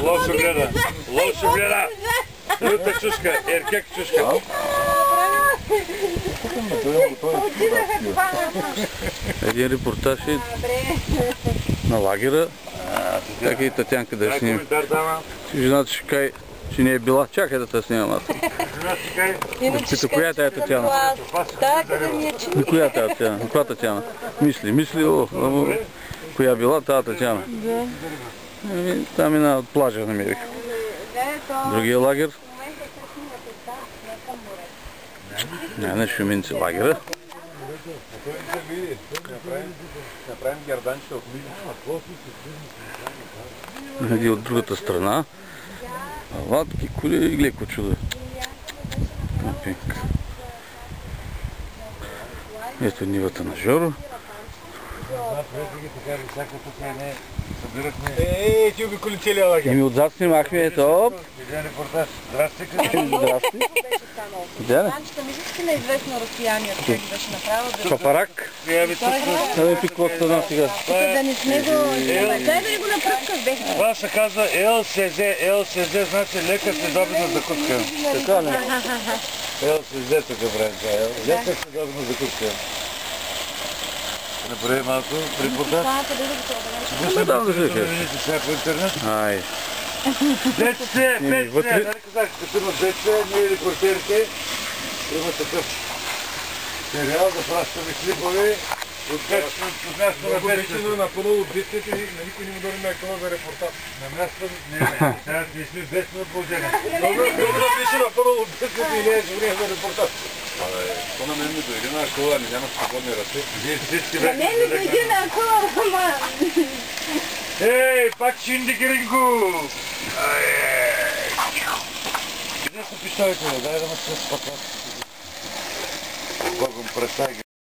Лошо гледа. Лошо гледа. Люта чушка. Еркек чушка. Един репортаж на лагера. Така и Татянка да снима. Жената ще каже, че не е била. Чакай да те снимам аз. Пита, коя е тая Татяна? Коя е тая Татяна? Коя Татяна? Мисли, коя била тая Татяна? Там и на плажа намерих. Другия лагер. Не Шуминци лагера. Направим герданчета от Иди от другата страна. Латки, коли и глеко чудо. Кампинг. Ето нивата на Жоро. Ти обиколи целия лагер. Еми отзад снимахме, ето оп. Здрасти. Здрасти. Где не? Танчета, мислиш ли на известно разстояние, човек беше направил? Шапарак. Дай пи коста на сега. Да не сме го... Дай да ли го напръскаш, бе? Това се казва ЛСЗ, значи лека следобедна закуска. Така не? ЛСЗ тук правим това, лека следобедна закуска. Направи малко репортаж. Не дам да се кажа. Сега по интернет. Ай. Дете, нали казах, като има дете, ние репортерите, има такъв сериал да пращаме клипове от място на бедствието. Напълно от бедствието и на никой не му дори на за репортаж. На място, не, сега не сме в бедствено положение. Много да пише напълно от бедствието и не е добре за репортаж. То на мен ми дойде на кола, не нямаш свободни ръце. На мен ми дойде на кола, ама... Ей, пак шиндикиринко! Къде са пистолите? Дай да ме се спаква. Богом представи.